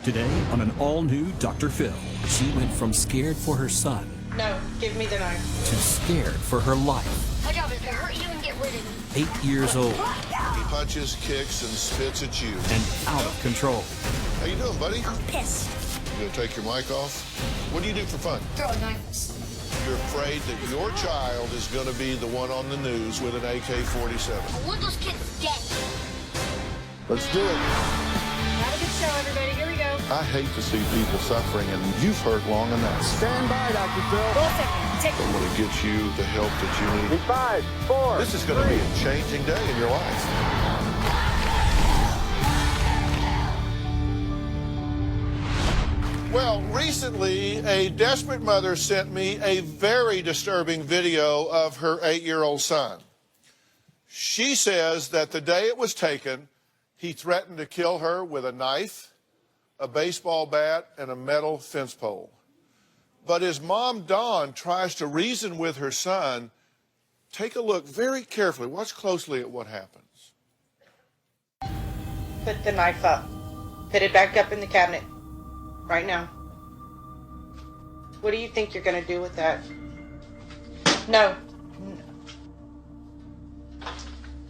Today on an all-new Dr. Phil, she went from scared for her son No, give me the knife. to scared for her life. My job is to hurt you and get rid of you. 8 years old He punches, kicks, and spits at you. and out of control. How you doing, buddy? I'm pissed. You gonna take your mic off? What do you do for fun? Throw knives. You're afraid that your child is gonna be the one on the news with an AK-47. I want those kids dead. Let's do it. Have a good show, everybody. Here we go. I hate to see people suffering, and you've hurt long enough. Stand by, Dr. Phil. Go second. Take I'm gonna get you the help that you need. In 5, 4. This is gonna be a changing day in your life. Well, recently, a desperate mother sent me a very disturbing video of her 8-year-old son. She says that the day it was taken, he threatened to kill her with a knife, a baseball bat, and a metal fence pole. But his mom, Dawn, tries to reason with her son. Take a look very carefully. Watch closely at what happens. Put the knife up. Put it back up in the cabinet. Right now. What do you think you're going to do with that? No.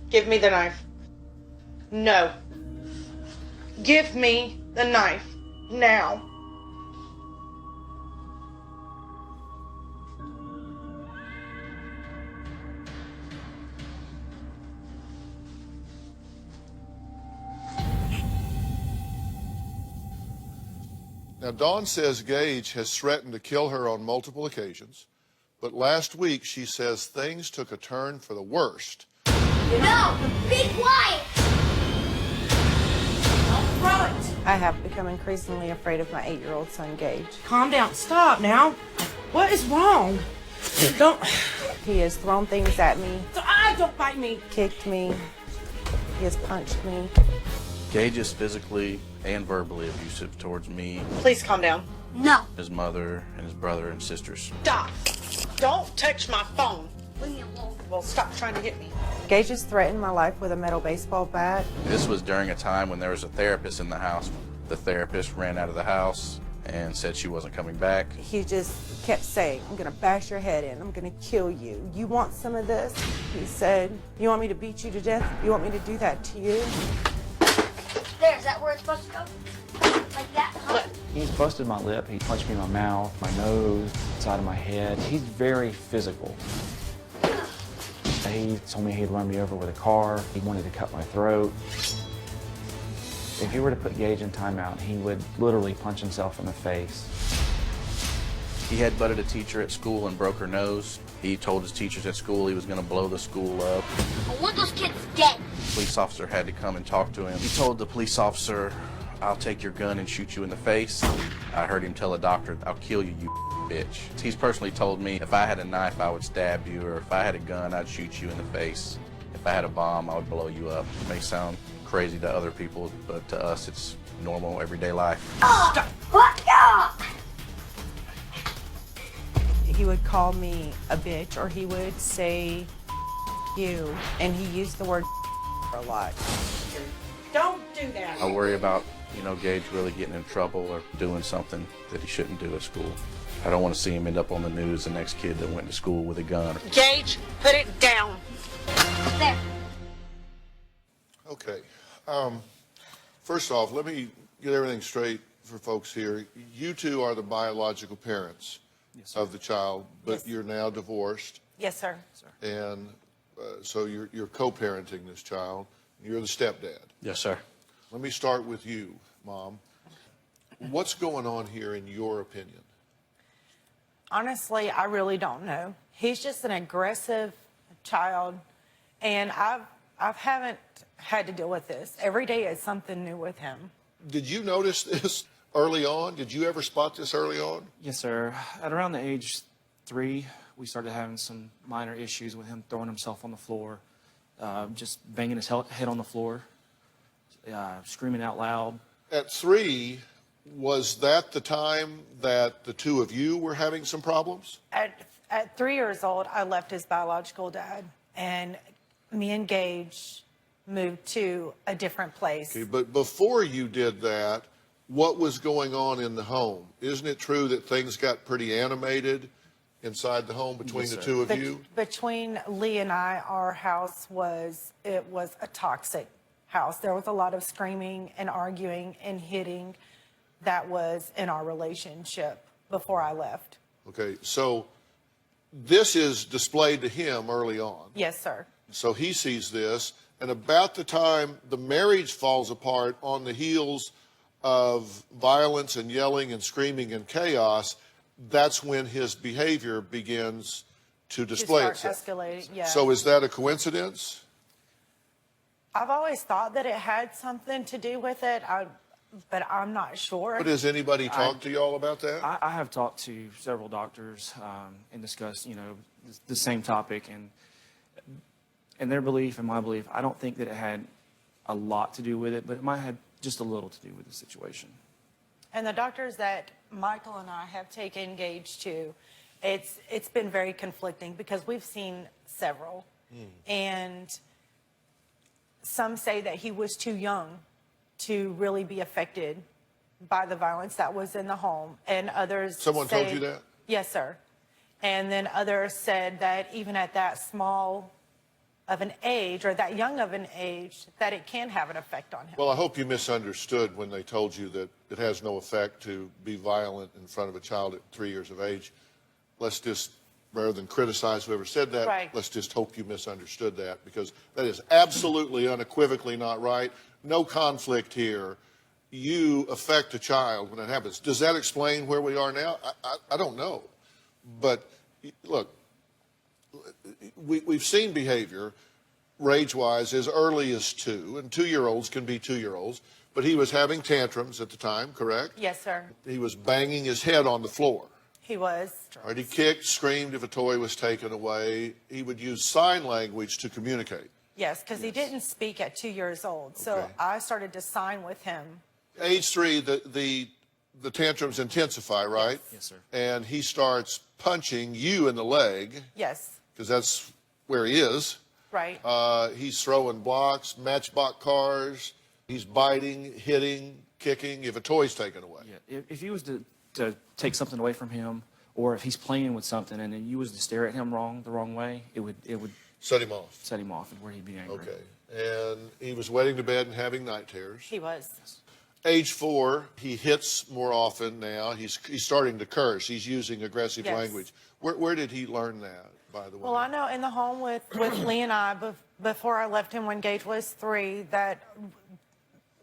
Give me the knife. No. Give me the knife. Now. Now, Dawn says Gage has threatened to kill her on multiple occasions, but last week she says things took a turn for the worst. No! Be quiet! I have become increasingly afraid of my 8-year-old son, Gage. Calm down. Stop now. What is wrong? Don't. He has thrown things at me, Don't bite me. kicked me, he has punched me. Gage is physically and verbally abusive towards me, Please calm down. No. his mother, and his brother and sisters. Stop. Don't touch my phone. Leave me alone. Well, stop trying to hit me. Gage has threatened my life with a metal baseball bat. This was during a time when there was a therapist in the house. The therapist ran out of the house and said she wasn't coming back. He just kept saying, I'm gonna bash your head in, I'm gonna kill you. You want some of this? He said, you want me to beat you to death? You want me to do that to you? There, is that where it's supposed to go? Like that, huh? He's busted my lip. He punched me in my mouth, my nose, side of my head. He's very physical. He told me he'd run me over with a car. He wanted to cut my throat. If you were to put Gage in timeout, he would literally punch himself in the face. He had butted a teacher at school and broke her nose. He told his teachers at school he was going to blow the school up. I want those kids dead. The police officer had to come and talk to him. He told the police officer, I'll take your gun and shoot you in the face. I heard him tell a doctor, I'll kill you, you bitch. He's personally told me if I had a knife, I would stab you, or if I had a gun, I'd shoot you in the face. If I had a bomb, I would blow you up. It may sound crazy to other people, but to us, it's normal, everyday life. What? Ah! He would call me a bitch, or he would say you, and he used the word a lot. Don't do that. I worry about, Gage really getting in trouble or doing something that he shouldn't do at school. I don't want to see him end up on the news, the next kid that went to school with a gun. Gage, put it down. There. Okay. First off, let me get everything straight for folks here. You two are the biological parents of the child, but Yes. you're now divorced, Yes, sir. and so you're co-parenting this child. You're the stepdad. Yes, sir. Let me start with you, Mom. What's going on here in your opinion? Honestly, I really don't know. He's just an aggressive child, and I haven't had to deal with this. Every day is something new with him. Did you notice this early on? Did you ever spot this early on? Yes, sir. At around the age 3, we started having some minor issues with him throwing himself on the floor, just banging his head on the floor, screaming out loud. At 3, was that the time that the two of you were having some problems? At 3 years old, I left his biological dad, and me and Gage moved to a different place. Okay, but before you did that, what was going on in the home. Isn't it true that things got pretty animated inside the home between Yes, the sir. two of you? Between Lee and I, our house was a toxic house. There was a lot of screaming and arguing and hitting that was in our relationship before I left. Okay, so this is displayed to him early on. Yes, sir. So he sees this, and about the time the marriage falls apart on the heels of violence and yelling and screaming and chaos, that's when his behavior begins to display start itself. Escalating, yeah. So is that a coincidence? I've always thought that it had something to do with it, but I'm not sure. But has anybody talked to y'all about that? I have talked to several doctors and discussed, the same topic, and their belief and my belief, I don't think that it had a lot to do with it, but it might have just a little to do with the situation. And the doctors that Michael and I have taken Gage to, it's been very conflicting because we've seen several. And some say that he was too young to really be affected by the violence that was in the home. And others Someone say, told you that? Yes, sir. And then others said that even at that small of an age or that young of an age, that it can have an effect on him. Well, I hope you misunderstood when they told you that it has no effect to be violent in front of a child at 3 years of age. Let's just, rather than criticize whoever said that, Right. let's just hope you misunderstood that, because that is absolutely unequivocally not right. No conflict here. You affect a child when it happens. Does that explain where we are now? I don't know. But look, we've seen behavior rage-wise as early as 2, and 2-year-olds can be 2-year-olds, but he was having tantrums at the time, correct? Yes, sir. He was banging his head on the floor. He was. Right? He kicked, screamed if a toy was taken away. He would use sign language to communicate. Yes, because he didn't speak at 2 years old. So Okay. I started to sign with him. Age 3, the tantrums intensify, right? Yes, sir. And he starts punching you in the leg, Yes, because that's where he is. right. He's throwing blocks, matchbox cars. He's biting, hitting, kicking if a toy's taken away. Yeah, if you was to take something away from him, or if he's playing with something and then you was to stare at him the wrong way, it would Set him off. set him off and where he'd be angry. Okay. And he was wetting to bed and having night terrors. He was. Age 4, he hits more often now. He's starting to curse. He's using aggressive Yes. language. Where did he learn that, by the way? Well, I know in the home with Lee and I, before I left him when Gage was 3, that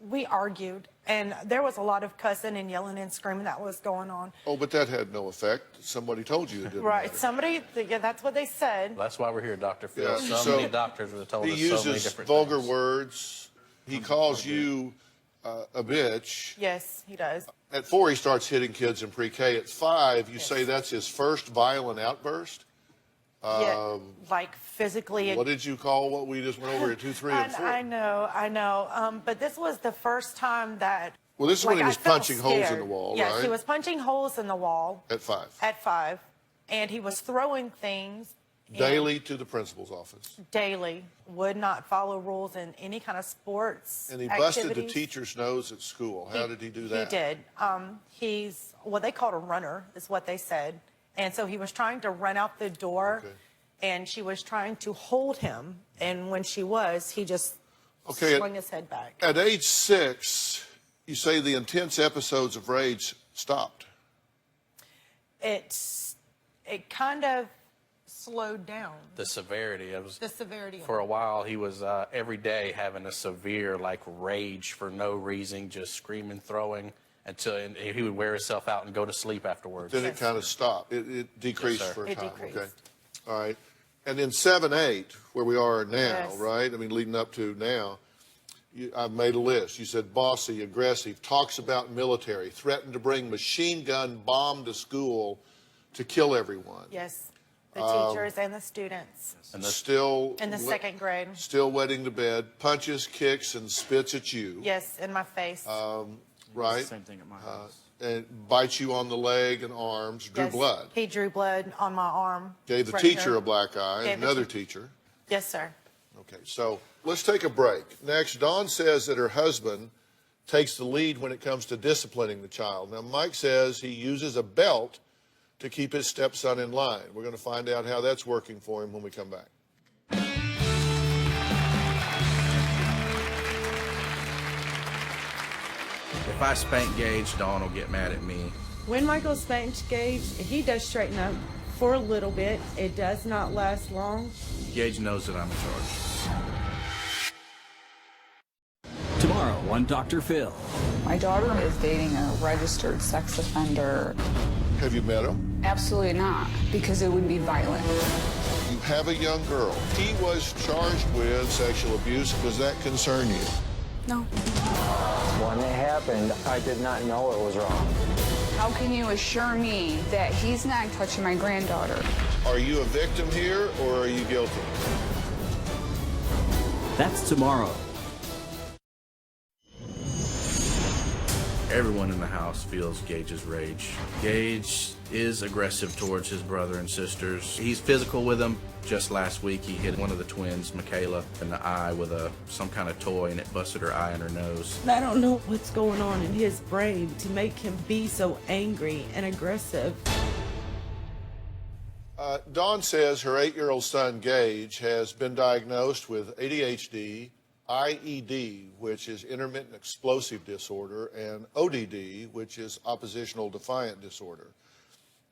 we argued. And there was a lot of cussing and yelling and screaming that was going on. Oh, but that had no effect. Somebody told you it didn't Right. matter. Somebody, yeah, that's what they said. That's why we're here, Dr. Phil. Yeah, So many doctors have told He us so many uses different vulgar things. words. He calls you a bitch. Yes, he does. At 4, he starts hitting kids in pre-K. At 5, you say that's his first violent outburst. Yeah, like physically. What did you call what we just went over at 2, 3, and 4? I know. But this was the first time that. Well, this is when he I was felt punching holes in scared. the wall, yes, right? he was punching holes in the wall At 5. at 5, and he was throwing things. Daily to the principal's office. Daily. Would not follow rules in any kind of sports And he busted the activities. teacher's nose at school. How did he do that? He did. He's what they called a runner, is what they said. And so he was trying to run out the door, Okay. and she was trying to hold him. And when she was, he just Okay, swung his head back. At age 6, you say the intense episodes of rage stopped. It kind of slowed down. The severity. It was The severity. for a while. He was every day having a severe rage for no reason, just screaming, throwing until and he would wear himself out and go to sleep afterwards. Then it kind of stopped. It decreased Yes, sir. for a It time. decreased. Okay. All right. And then 7, 8, where we are now, Yes. right? I mean, leading up to now, I've made a list. You said bossy, aggressive, talks about military, threatened to bring machine gun bomb to school to kill everyone. Yes. The teachers and the students And Still in the second grade. Still wetting to bed, punches, kicks, and spits at you. Yes, in my face. Right? Same thing at my house. And bites you on the leg and arms, drew Yes, blood. He drew blood on my arm. Gave the right teacher here. a black eye, Gave the another teacher. Yes, sir. Okay, so let's take a break. Next, Dawn says that her husband takes the lead when it comes to disciplining the child. Now, Mike says he uses a belt to keep his stepson in line. We're going to find out how that's working for him when we come back. If I spank Gage, Dawn will get mad at me. When Michael spanks Gage, he does straighten up for a little bit. It does not last long. Gage knows that I'm in charge. Tomorrow on Dr. Phil. My daughter is dating a registered sex offender. Have you met him? Absolutely not, because it would be violent. You have a young girl. He was charged with sexual abuse. Does that concern you? No. When it happened, I did not know it was wrong. How can you assure me that he's not touching my granddaughter? Are you a victim here, or are you guilty? That's tomorrow. Everyone in the house feels Gage's rage. Gage is aggressive towards his brother and sisters. He's physical with them. Just last week, he hit one of the twins, Michaela, in the eye with some kind of toy, and it busted her eye and her nose. I don't know what's going on in his brain to make him be so angry and aggressive. Dawn says her 8-year-old son, Gage, has been diagnosed with ADHD, IED, which is intermittent explosive disorder, and ODD, which is oppositional defiant disorder.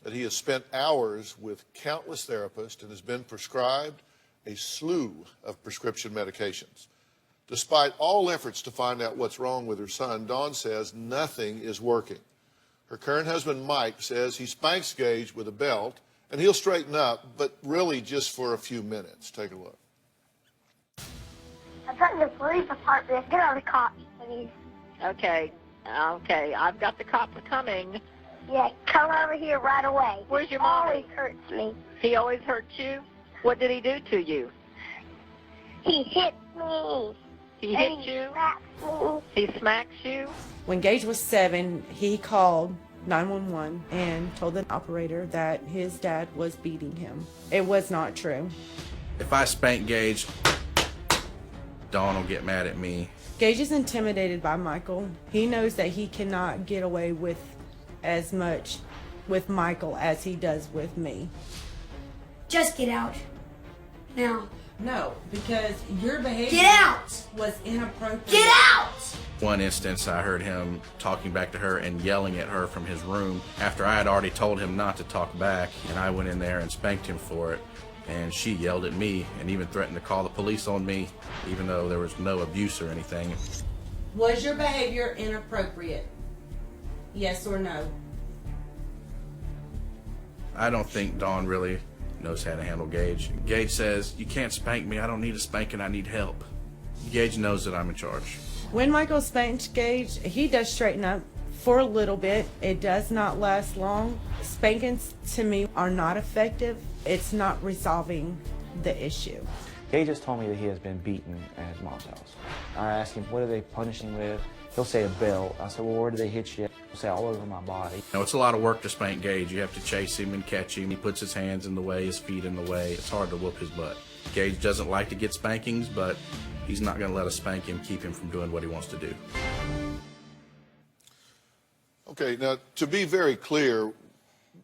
That he has spent hours with countless therapists and has been prescribed a slew of prescription medications. Despite all efforts to find out what's wrong with her son, Dawn says nothing is working. Her current husband, Mike, says he spanks Gage with a belt and he'll straighten up, but really just for a few minutes. Take a look. I'm trying to police department. Get on the cops, please. Okay, I've got the cops coming. Yeah, come over here right away. Where's your He mommy? always hurts me. He always hurts you? What did he do to you? He hit me. He And hit you? slaps me. He smacks you? When Gage was 7, he called 911 and told the operator that his dad was beating him. It was not true. If I spank Gage, Dawn will get mad at me. Gage is intimidated by Michael. He knows that he cannot get away with as much with Michael as he does with me. Just get out. Now. No, because your behavior Get out! was inappropriate. Get out! One instance, I heard him talking back to her and yelling at her from his room after I had already told him not to talk back, and I went in there and spanked him for it. And she yelled at me and even threatened to call the police on me, even though there was no abuse or anything. Was your behavior inappropriate? Yes or no? I don't think Dawn really knows how to handle Gage. Gage says, "You can't spank me. I don't need a spanking. I need help." Gage knows that I'm in charge. When Michael spanks Gage, he does straighten up for a little bit. It does not last long. Spankings to me are not effective. It's not resolving the issue. Gage just told me that he has been beaten at his mom's house. I asked him, what are they punishing him with? He'll say a belt. I said, well, where do they hit you? He'll say all over my body. You know, it's a lot of work to spank Gage. You have to chase him and catch him. He puts his hands in the way, his feet in the way. It's hard to whoop his butt. Gage doesn't like to get spankings, but he's not going to let us spank him, keep him from doing what he wants to do. Okay, now, to be very clear,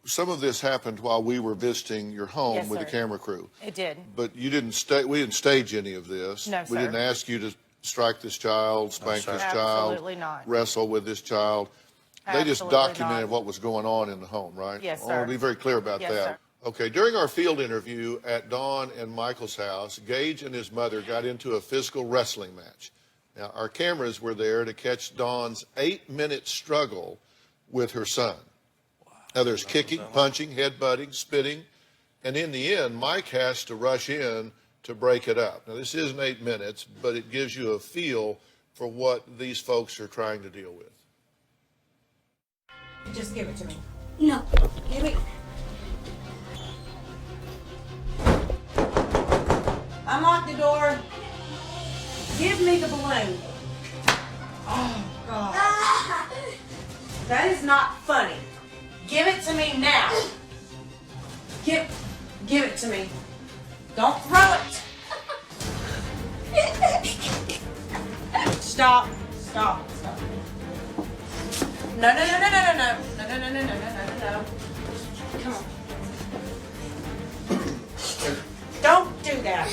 some of this happened while we were visiting your home Yes, with sir. the camera crew. It did. But you didn't we didn't stage any of this. No, We sir. didn't ask you to strike this child, spank sir. this child, Absolutely not. wrestle with this child. They just Absolutely documented not. what was going on in the home, right? Yes, I want sir. to be very clear about Yes, that. sir. Okay, during our field interview at Dawn and Michael's house, Gage and his mother got into a physical wrestling match. Now, our cameras were there to catch Dawn's 8-minute struggle with her son. Now, there's kicking, punching, headbutting, spitting, and in the end, Mike has to rush in to break it up. Now, this isn't 8 minutes, but it gives you a feel for what these folks are trying to deal with. Just give it to me. No. Give it. Unlock the door. Give me the balloon. Oh, God. That is not funny. Give it to me now. Give it to me. Don't throw it. Stop. Stop. Stop. No, no, no, no, no, no, no, no, no, no, no, no, no, no, no. Come on. Don't do that.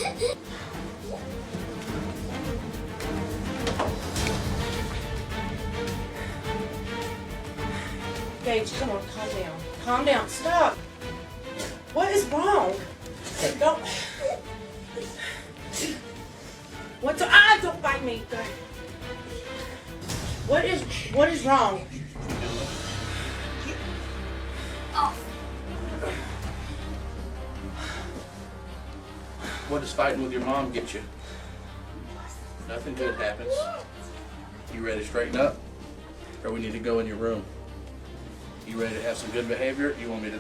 Gage, come on, calm down. Calm down. Stop. What is wrong? Don't. What's don't bite me. What is wrong? What does fighting with your mom get you? Nothing good happens. You ready to straighten up? Or we need to go in your room? You ready to have some good behavior? You want me to,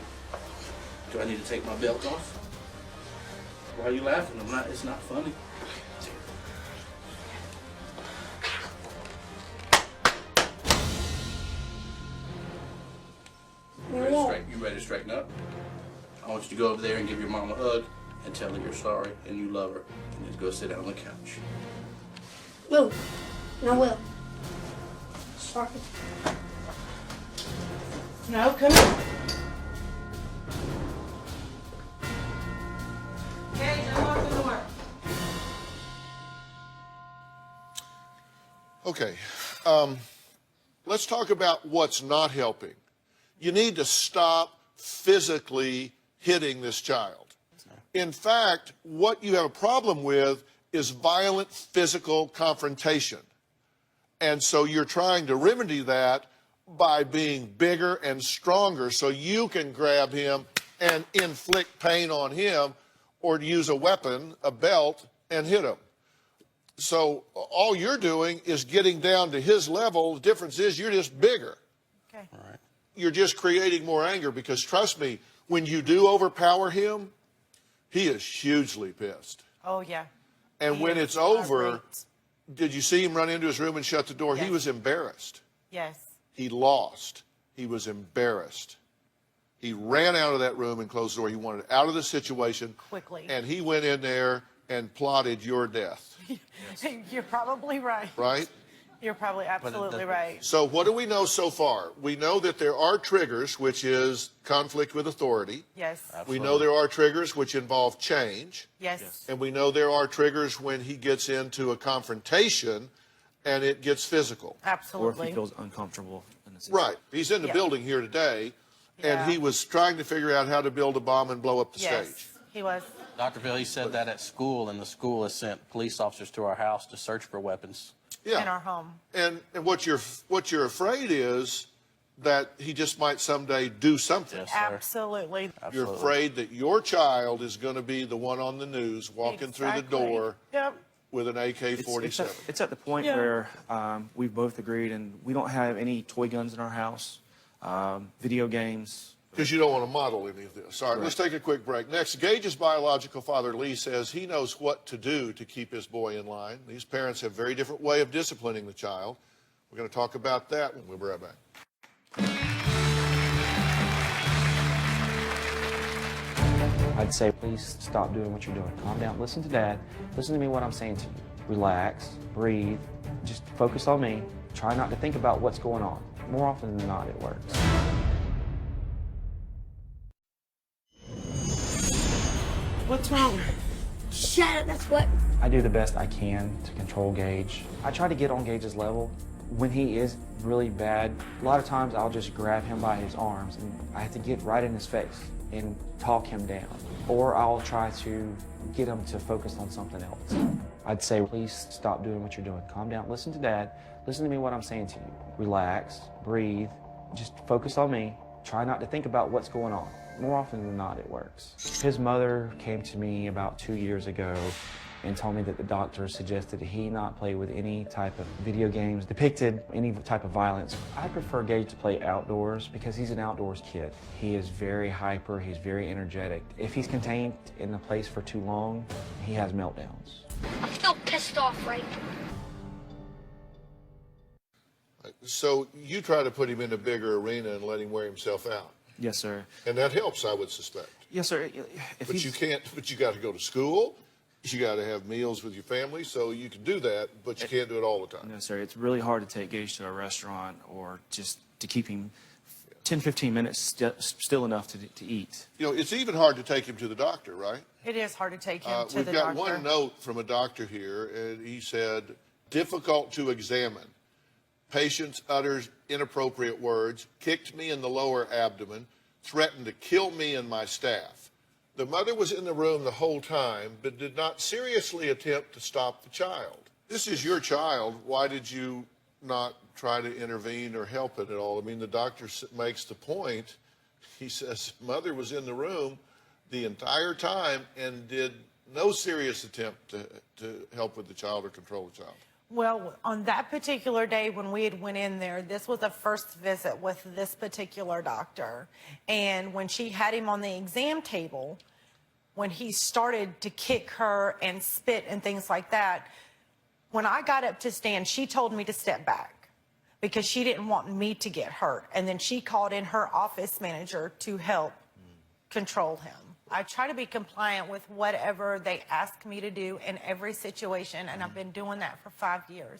do I need to take my belt off? Why are you laughing? It's not funny. You ready to straighten up? I want you to go over there and give your mom a hug and tell her you're sorry and you love her. And just go sit down on the couch. Will. I will. Sorry. No, come on. Gage, unlock the door. Okay, let's talk about what's not helping. You need to stop physically hitting this child. In fact, what you have a problem with is violent physical confrontation. And so you're trying to remedy that by being bigger and stronger so you can grab him and inflict pain on him or use a weapon, a belt, and hit him. So all you're doing is getting down to his level. The difference is you're just bigger. Okay. All right. You're just creating more anger because, trust me, when you do overpower him, he is hugely pissed. Oh, yeah. And when it's over, did you see him run into his room and shut the door? Yes. He was embarrassed. Yes. He lost. He was embarrassed. He ran out of that room and closed the door. He wanted out of the situation. Quickly. And he went in there and plotted your death. You're probably right. Right? You're probably absolutely right. So what do we know so far? We know that there are triggers, which is conflict with authority. Yes. We know there are triggers which involve change. Yes. And we know there are triggers when he gets into a confrontation and it gets physical. Absolutely. Or if he feels uncomfortable in the situation. Right. He's in the Yeah. building here today, and Yeah. he was trying to figure out how to build a bomb and blow up the Yes. stage. He was. Dr. Phil, he said that at school, and the school has sent police officers to our house to search for weapons. Yeah. In our home. And what you're afraid is that he just might someday do something. Yes, sir. Absolutely. You're afraid that your child is going to be the one on the news walking through the Exactly. door Yep. with an AK-47. It's at the point Yeah. where we've both agreed, and we don't have any toy guns in our house, video games. Because you don't want to model any of this. All right, let's take a quick break. Next, Gage's biological father, Lee, says he knows what to do to keep his boy in line. These parents have a very different way of disciplining the child. We're going to talk about that when we'll be right back. I'd say, please stop doing what you're doing. Calm down. Listen to Dad. Listen to me what I'm saying to you. Relax. Breathe. Just focus on me. Try not to think about what's going on. More often than not, it works. What's wrong? Shut up, that's what. I do the best I can to control Gage. I try to get on Gage's level. When he is really bad, a lot of times I'll just grab him by his arms and I have to get right in his face and talk him down. Or I'll try to get him to focus on something else. I'd say, please stop doing what you're doing. Calm down. Listen to Dad. Listen to me what I'm saying to you. Relax. Breathe. Just focus on me. Try not to think about what's going on. More often than not, it works. His mother came to me about 2 years ago and told me that the doctor suggested he not play with any type of video games, depicted any type of violence. I prefer Gage to play outdoors because he's an outdoors kid. He is very hyper, he's very energetic. If he's contained in the place for too long, he has meltdowns. I'm still pissed off, right? So you try to put him in a bigger arena and let him wear himself out. Yes, sir. And that helps, I would suspect. Yes, sir. But you can't, but you got to go to school. You got to have meals with your family, so you can do that, but you can't do it all the time. No, sir. It's really hard to take Gage to a restaurant or just to keep him 10, 15 minutes still enough to eat. You know, it's even hard to take him to the doctor, right? It is hard to take him to We've the got doctor. one note from a doctor here, and he said, difficult to examine. Patient utters inappropriate words, kicked me in the lower abdomen, threatened to kill me and my staff. The mother was in the room the whole time, but did not seriously attempt to stop the child. This is your child. Why did you not try to intervene or help it at all? I mean, the doctor makes the point. He says, mother was in the room the entire time and did no serious attempt to help with the child or control the child. Well, on that particular day when we had went in there, this was a first visit with this particular doctor. And when she had him on the exam table, when he started to kick her and spit and things like that, when I got up to stand, she told me to step back because she didn't want me to get hurt. And then she called in her office manager to help control him. I try to be compliant with whatever they ask me to do in every situation, and I've been doing that for 5 years.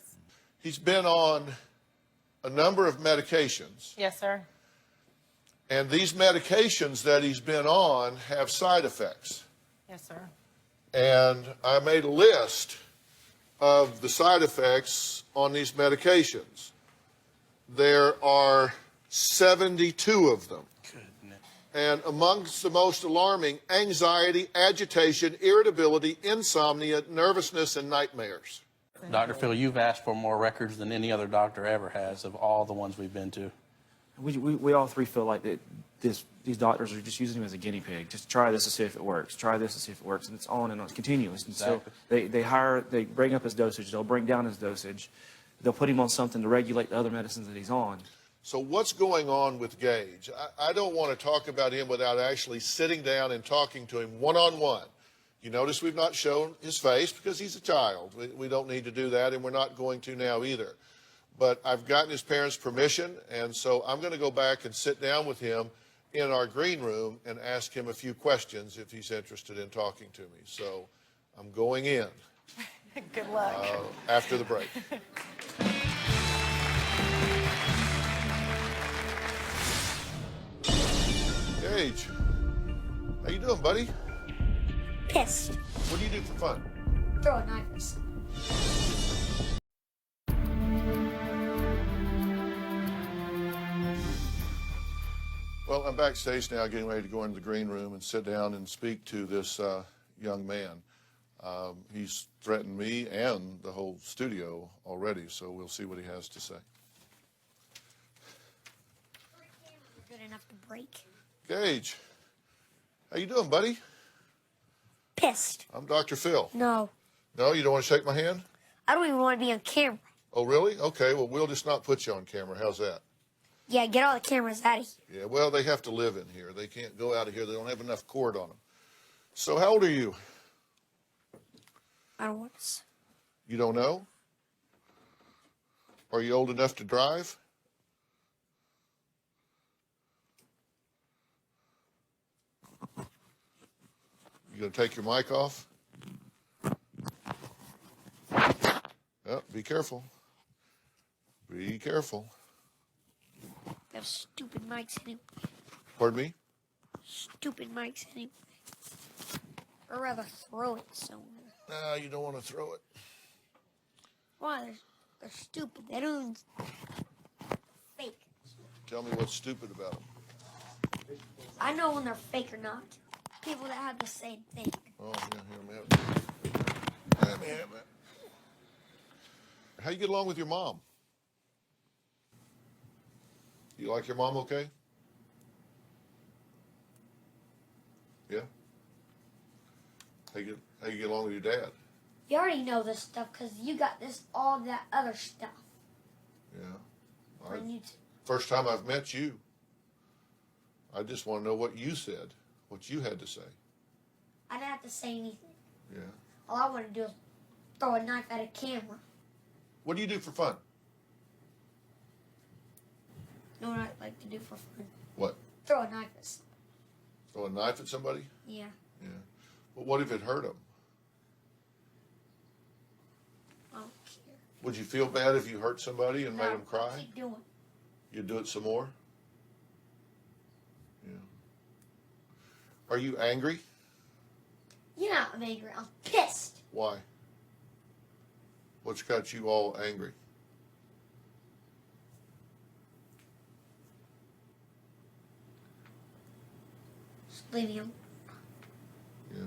He's been on a number of medications, Yes, sir. and these medications that he's been on have side effects. Yes, sir. And I made a list of the side effects on these medications. There are 72 of them. And amongst the most alarming, anxiety, agitation, irritability, insomnia, nervousness, and nightmares. Dr. Phil, you've asked for more records than any other doctor ever has of all the ones we've been to. We all three feel like that these doctors are just using him as a guinea pig. Just try this to see if it works. Try this to see if it works. And it's on and on. It's continuous. And Exactly. so they bring up his dosage. They'll bring down his dosage. They'll put him on something to regulate the other medicines that he's on. So what's going on with Gage? I don't want to talk about him without actually sitting down and talking to him one-on-one. You notice we've not shown his face because he's a child. We don't need to do that, and we're not going to now either. But I've gotten his parents' permission, and so I'm going to go back and sit down with him in our green room and ask him a few questions if he's interested in talking to me. So I'm going in. Good luck. After the break. Gage, how you doing, buddy? Pissed. What do you do for fun? Throw a knife at something. Well, I'm backstage now getting ready to go into the green room and sit down and speak to this young man. He's threatened me and the whole studio already, so we'll see what he has to say. Good enough to break. Gage, how you doing, buddy? Pissed. I'm Dr. Phil. No. No, you don't want to shake my hand? I don't even want to be on camera. Oh, really? Okay, well, we'll just not put you on camera. How's that? Yeah, get all the cameras out of here. Yeah, well, they have to live in here. They can't go out of here. They don't have enough cord on them. So how old are you? I don't want to. You don't know? Are you old enough to drive? You gonna take your mic off? Oh, be careful. Be careful. They have stupid mics anyway. Pardon me? Stupid mics anyway. Or rather throw it somewhere. No, you don't want to throw it. Why? They're stupid. They don't even... Fake. Tell me what's stupid about them. I know when they're fake or not. People that have the same thing. Oh, yeah, here, man. Let me have that. How you get along with your mom? You like your mom okay? Yeah? How you get along with your dad? You already know this stuff because you got all that other stuff Yeah. on YouTube. First time I've met you. I just want to know what you said, what you had to say. I didn't have to say anything. Yeah. All I want to do is throw a knife at a camera. What do you do for fun? You know what I like to do for fun? What? Throw a knife at something. Throw a knife at somebody? Yeah. Yeah. But what if it hurt them? I don't care. Would you feel bad if you hurt somebody and made them I'll cry? keep doing. You do it some more? Yeah. Are you angry? Yeah, I'm angry. I'm pissed. Why? What's got you all angry? Just leave him. Yeah.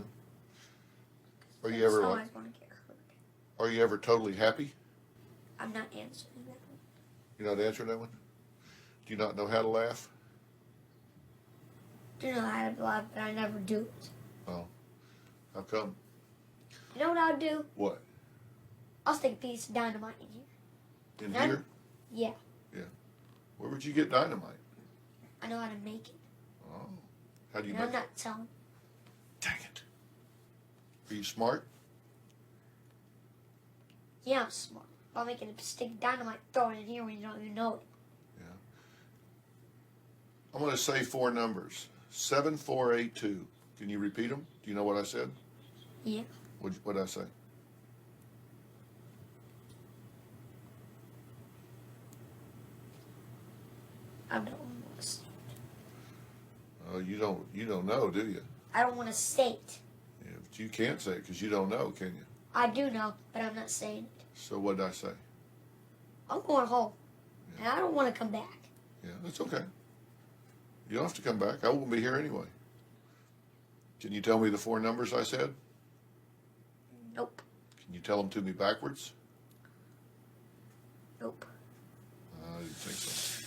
Are you ever always want to get hurt. Are you ever totally happy? I'm not answering that one. You're not answering that one? Do you not know how to laugh? I do know how to laugh, but I never do it. Oh. How come? You know what I'll do? What? I'll stick a piece of dynamite in here. In here? Yeah. Yeah. Where would you get dynamite? I know how to make it. Oh. How do you And make I'm not telling. Dang it. Are you smart? Yeah, I'm smart. I'll make it a stick of dynamite, throw it in here when you don't even know it. Yeah. I'm going to say 4 numbers. 7482. Can you repeat them? Do you know what I said? Yeah. What did I say? I don't want to say it. Oh, you don't know, do you? I don't want to say it. Yeah, but you can't say it because you don't know, can you? I do know, but I'm not saying it. So what did I say? I'm going home. And I don't want to come back. Yeah, that's okay. You don't have to come back. I won't be here anyway. Can you tell me the 4 numbers I said? Nope. Can you tell them to me backwards? Nope. I didn't think so.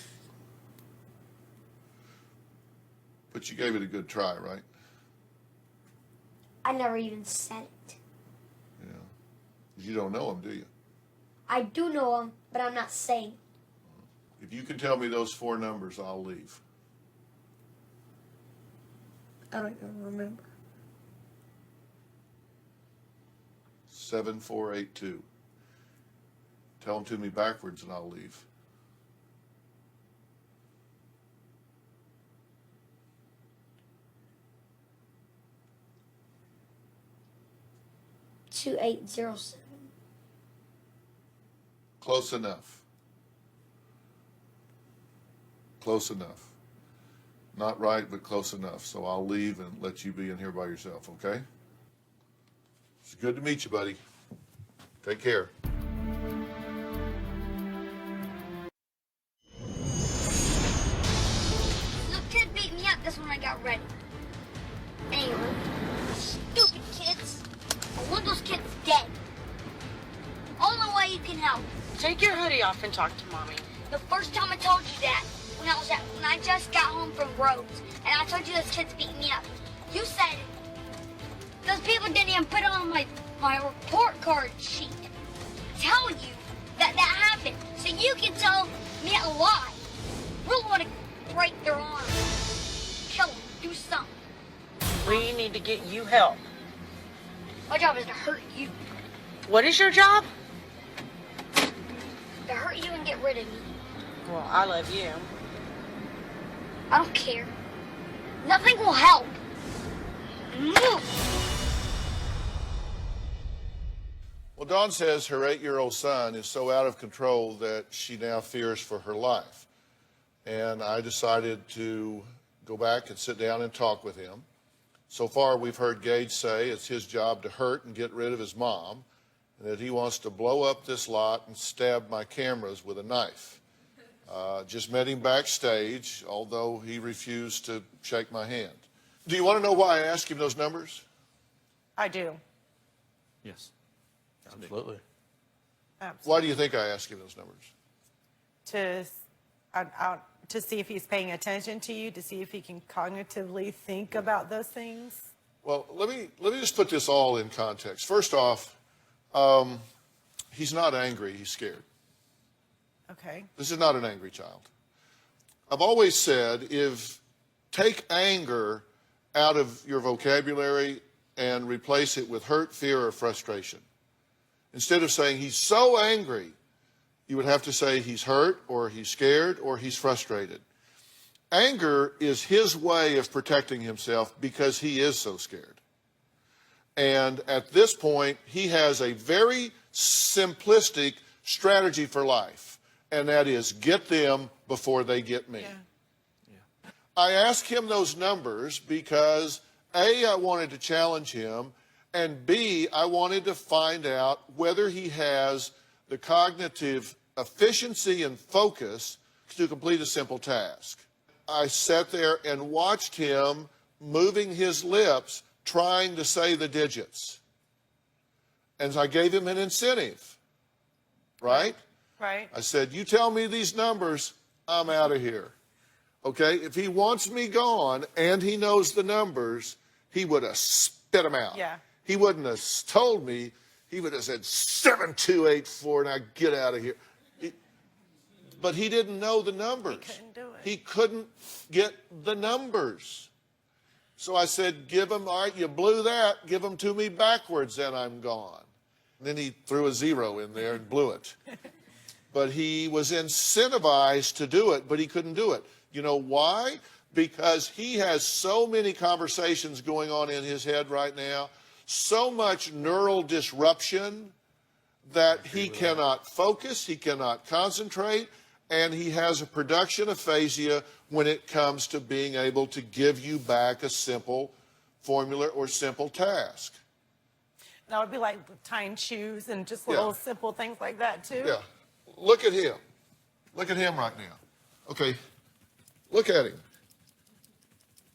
But you gave it a good try, right? I never even said it. Yeah. You don't know them, do you? I do know them, but I'm not saying. If you can tell me those 4 numbers, I'll leave. I don't even remember. 7482. Tell them to me backwards and I'll leave. 2807. Close enough. Close enough. Not right, but close enough. So I'll leave and let you be in here by yourself, okay? It's good to meet you, buddy. Take care. The kid beat me up this when I got ready. Anyway, stupid kids. I want those kids dead. Only way you can help. Take your hoodie off and talk to mommy. The first time I told you that, when I just got home from Rhodes, and I told you those kids beat me up, you said those people didn't even put it on my report card sheet telling you that happened, so you can tell me a lie. Really want to break their arms, kill them, do something. We need to get you help. My job is to hurt you, What is your job? to hurt you and get rid of you. Well, I love you. I don't care. Nothing will help. Well, Dawn says her 8-year-old son is so out of control that she now fears for her life. And I decided to go back and sit down and talk with him. So far, we've heard Gage say it's his job to hurt and get rid of his mom, and that he wants to blow up this lot and stab my cameras with a knife. Just met him backstage, although he refused to shake my hand. Do you want to know why I asked him those numbers? I do. Yes. Absolutely. Why do you think I asked him those numbers? To see if he's paying attention to you, to see if he can cognitively think about those things. Well, let me just put this all in context. First off, he's not angry, he's scared. Okay. This is not an angry child. I've always said, take anger out of your vocabulary and replace it with hurt, fear, or frustration. Instead of saying he's so angry, you would have to say he's hurt, or he's scared, or he's frustrated. Anger is his way of protecting himself because he is so scared. And at this point, he has a very simplistic strategy for life, and that is get them before they get me. I asked him those numbers because A, I wanted to challenge him, and B, I wanted to find out whether he has the cognitive efficiency and focus to complete a simple task. I sat there and watched him moving his lips, trying to say the digits. And I gave him an incentive, right? Right. I said, you tell me these numbers, I'm out of here. Okay? If he wants me gone and he knows the numbers, he would have spit them out. Yeah. He wouldn't have told me. He would have said 7284 and I get out of here. But he didn't know the numbers. He couldn't do it. He couldn't get the numbers. So I said, give him, all right, you blew that. Give them to me backwards and I'm gone. And then he threw a 0 in there and blew it. But he was incentivized to do it, but he couldn't do it. You know why? Because he has so many conversations going on in his head right now, so much neural disruption that he cannot focus, he cannot concentrate, and he has a production aphasia when it comes to being able to give you back a simple formula or simple task. That would be like tying shoes and just little simple things like that, too. Yeah. Look at him. Look at him right now. Okay. Look at him.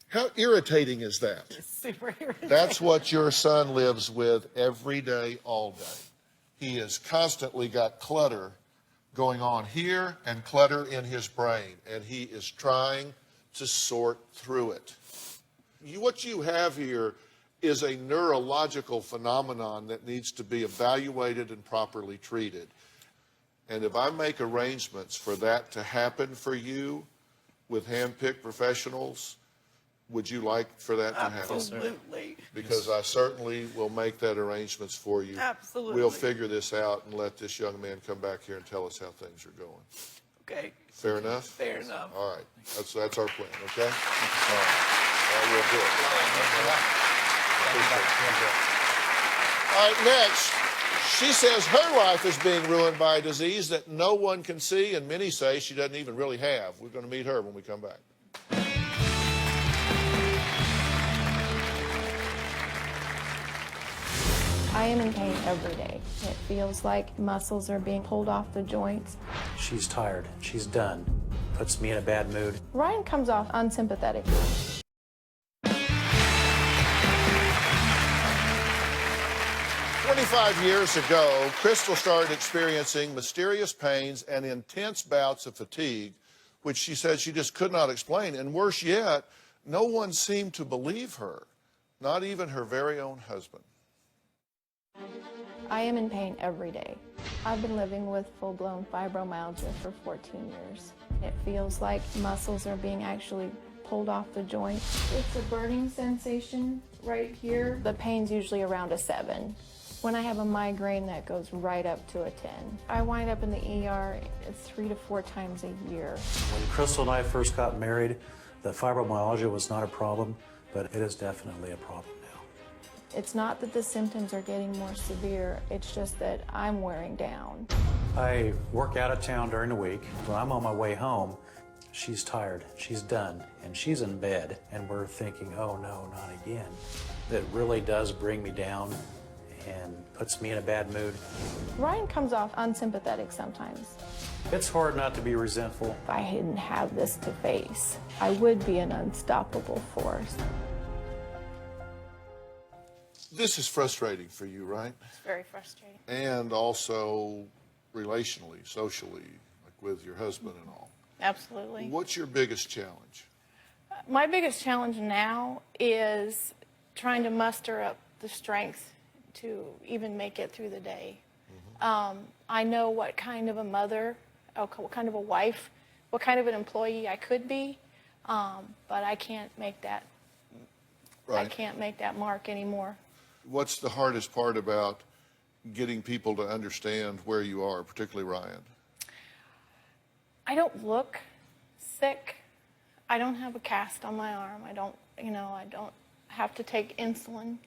How irritating is that? It's super irritating. That's what your son lives with every day, all day. He has constantly got clutter going on here and clutter in his brain, and he is trying to sort through it. What you have here is a neurological phenomenon that needs to be evaluated and properly treated. And if I make arrangements for that to happen for you with hand-picked professionals, would you like for that to happen? Absolutely. Because I certainly will make that arrangements for you. Absolutely. We'll figure this out and let this young man come back here and tell us how things are going. Okay. Fair enough? Fair enough. All right. That's our plan, okay? All right, we'll do it. All right, next. She says her life is being ruined by a disease that no one can see, and many say she doesn't even really have. We're going to meet her when we come back. I am in pain every day. It feels like muscles are being pulled off the joints. She's tired. She's done. Puts me in a bad mood. Ryan comes off unsympathetic. 25 years ago, Crystal started experiencing mysterious pains and intense bouts of fatigue, which she said she just could not explain. And worse yet, no one seemed to believe her, not even her very own husband. I am in pain every day. I've been living with full-blown fibromyalgia for 14 years. It feels like muscles are being actually pulled off the joint. It's a burning sensation right here. The pain's usually around a 7. When I have a migraine, that goes right up to a 10. I wind up in the ER 3 to 4 times a year. When Crystal and I first got married, the fibromyalgia was not a problem, but it is definitely a problem now. It's not that the symptoms are getting more severe, it's just that I'm wearing down. I work out of town during the week. When I'm on my way home, she's tired, she's done, and she's in bed, and we're thinking, oh no, not again. That really does bring me down and puts me in a bad mood. Ryan comes off unsympathetic sometimes. It's hard not to be resentful. If I didn't have this to face, I would be an unstoppable force. This is frustrating for you, right? It's very frustrating. And also relationally, socially, like with your husband and all. Absolutely. What's your biggest challenge? My biggest challenge now is trying to muster up the strength to even make it through the day. I know what kind of a mother, what kind of a wife, what kind of an employee I could be, but I can't make that. Right. I can't make that mark anymore. What's the hardest part about getting people to understand where you are, particularly Ryan? I don't look sick. I don't have a cast on my arm. I don't have to take insulin.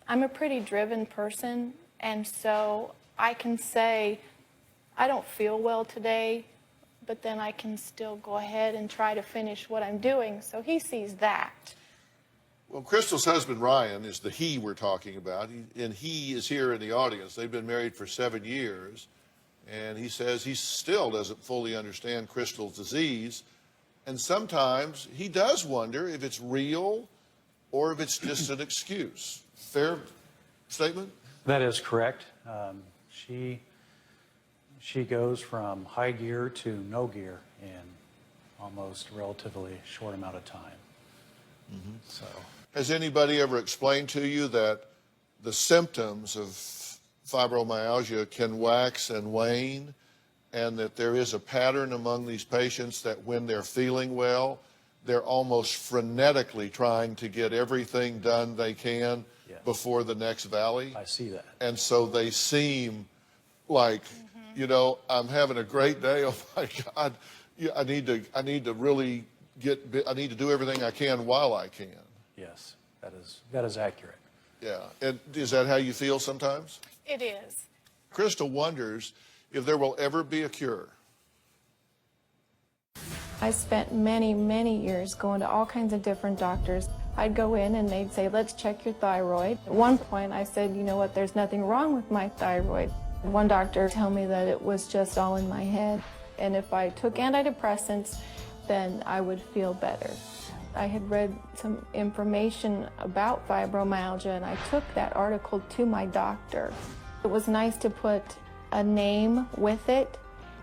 I'm a pretty driven person, and so I can say, I don't feel well today, but then I can still go ahead and try to finish what I'm doing. So he sees that. Well, Crystal's husband, Ryan, is the he we're talking about, and he is here in the audience. They've been married for 7 years, and he says he still doesn't fully understand Crystal's disease, and sometimes he does wonder if it's real or if it's just an excuse. Fair statement? That is correct. She goes from high gear to no gear in almost relatively short amount of time. So, has anybody ever explained to you that the symptoms of fibromyalgia can wax and wane, and that there is a pattern among these patients that when they're feeling well, they're almost frenetically trying to get everything done they can before the next valley? I see that. And so they seem like, you know, I'm having a great day. Oh my God, I need to really I need to do everything I can while I can. Yes, that is accurate. Yeah, and is that how you feel sometimes? It is. Crystal wonders if there will ever be a cure. I spent many, many years going to all kinds of different doctors. I'd go in and they'd say, let's check your thyroid. At one point I said, you know what, there's nothing wrong with my thyroid. One doctor told me that it was just all in my head, and if I took antidepressants, then I would feel better. I had read some information about fibromyalgia, and I took that article to my doctor. It was nice to put a name with it,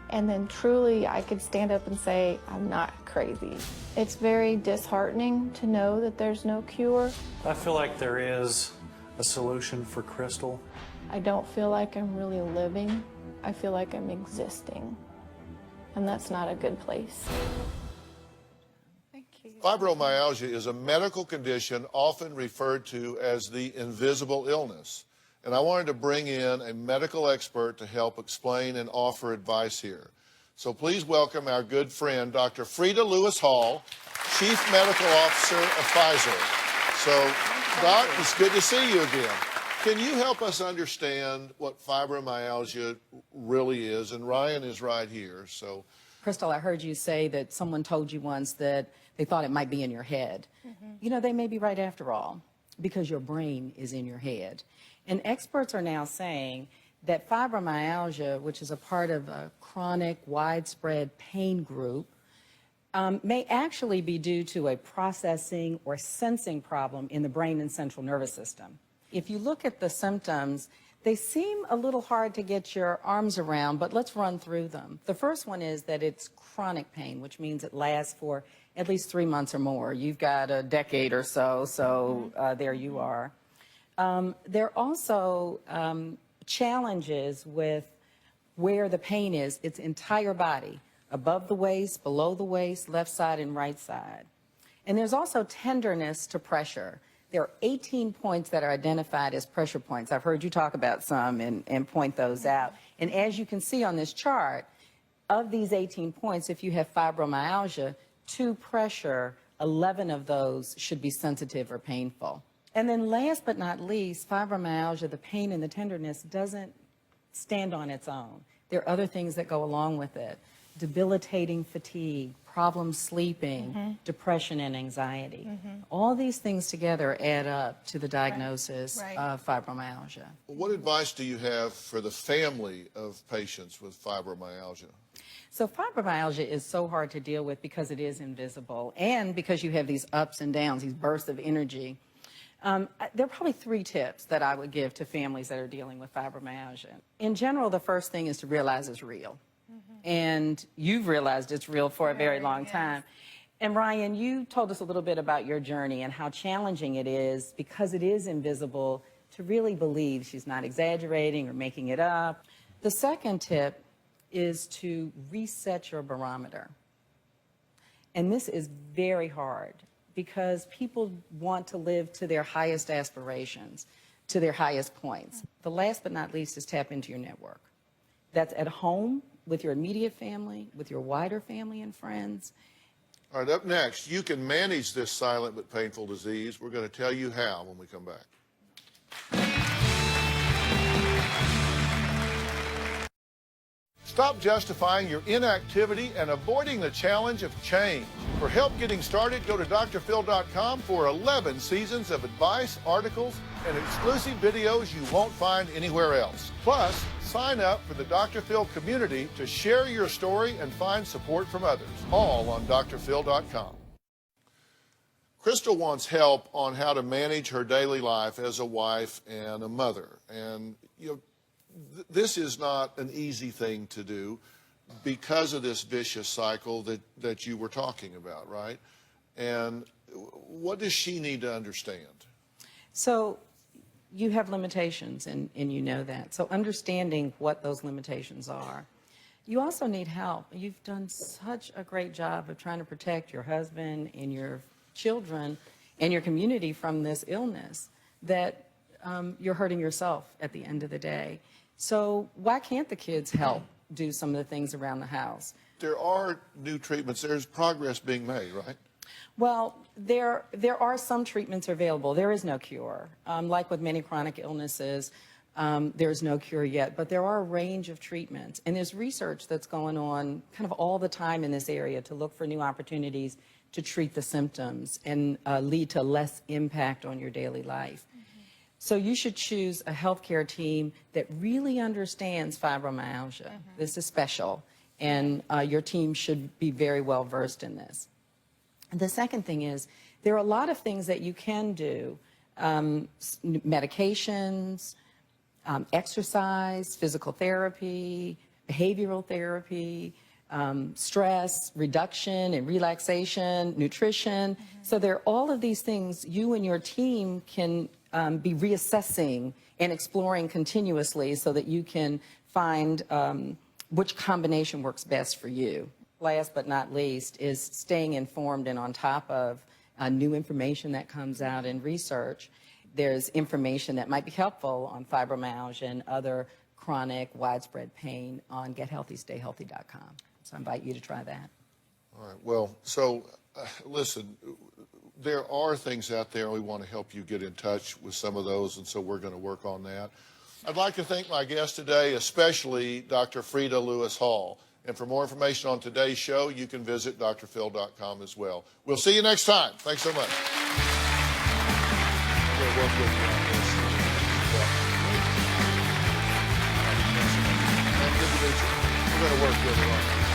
and then truly I could stand up and say, I'm not crazy. It's very disheartening to know that there's no cure. I feel like there is a solution for Crystal. I don't feel like I'm really living. I feel like I'm existing, and that's not a good place. Fibromyalgia is a medical condition often referred to as the invisible illness. And I wanted to bring in a medical expert to help explain and offer advice here. So please welcome our good friend, Dr. Frida Lewis Hall, Chief Medical Officer of Pfizer. So, Doc, it's good to see you again. Can you help us understand what fibromyalgia really is? And Ryan is right here, so. Crystal, I heard you say that someone told you once that they thought it might be in your head. You know, they may be right after all, because your brain is in your head. And experts are now saying that fibromyalgia, which is a part of a chronic, widespread pain group, may actually be due to a processing or sensing problem in the brain and central nervous system. If you look at the symptoms, they seem a little hard to get your arms around, but let's run through them. The first one is that it's chronic pain, which means it lasts for at least 3 months or more. You've got a decade or so, there you are. There are also challenges with where the pain is, its entire body, above the waist, below the waist, left side and right side. And there's also tenderness to pressure. There are 18 points that are identified as pressure points. I've heard you talk about some and point those out. And as you can see on this chart, of these 18 points, if you have fibromyalgia, to pressure, 11 of those should be sensitive or painful. And then last but not least, fibromyalgia, the pain and the tenderness doesn't stand on its own. There are other things that go along with it. Debilitating fatigue, problems sleeping, depression and anxiety. All these things together add up to the diagnosis of fibromyalgia. What advice do you have for the family of patients with fibromyalgia? So fibromyalgia is so hard to deal with because it is invisible and because you have these ups and downs, these bursts of energy. There are probably 3 tips that I would give to families that are dealing with fibromyalgia. In general, the first thing is to realize it's real. And you've realized it's real for a very long time. And Ryan, you told us a little bit about your journey and how challenging it is, because it is invisible, to really believe she's not exaggerating or making it up. The second tip is to reset your barometer. And this is very hard because people want to live to their highest aspirations, to their highest points. The last but not least is tap into your network. That's at home, with your immediate family, with your wider family and friends. All right, up next, you can manage this silent but painful disease. We're going to tell you how when we come back. Stop justifying your inactivity and avoiding the challenge of change. For help getting started, go to drphil.com for 11 seasons of advice, articles, and exclusive videos you won't find anywhere else. Plus, sign up for the Dr. Phil community to share your story and find support from others, all on drphil.com. Crystal wants help on how to manage her daily life as a wife and a mother. And, this is not an easy thing to do because of this vicious cycle that you were talking about, right? And what does she need to understand? So you have limitations, and you know that. So understanding what those limitations are. You also need help. You've done such a great job of trying to protect your husband and your children and your community from this illness that you're hurting yourself at the end of the day. So why can't the kids help do some of the things around the house? There are new treatments. There's progress being made, right? Well, there are some treatments available. There is no cure. Like with many chronic illnesses, there's no cure yet, but there are a range of treatments. And there's research that's going on kind of all the time in this area to look for new opportunities to treat the symptoms and lead to less impact on your daily life. So you should choose a healthcare team that really understands fibromyalgia. This is special, and your team should be very well versed in this. The second thing is, there are a lot of things that you can do, medications, exercise, physical therapy, behavioral therapy, stress reduction and relaxation, nutrition. So there are all of these things you and your team can be reassessing and exploring continuously so that you can find which combination works best for you. Last but not least is staying informed and on top of new information that comes out in research. There's information that might be helpful on fibromyalgia and other chronic widespread pain on gethealthystayhealthy.com. So I invite you to try that. All right. Well, so listen, there are things out there. We want to help you get in touch with some of those, and so we're going to work on that. I'd like to thank my guest today, especially Dr. Frida Lewis Hall. And for more information on today's show, you can visit drphil.com as well. We'll see you next time. Thanks so much. I'm going to work with you on this. Good to meet you. We're going to work with you on this.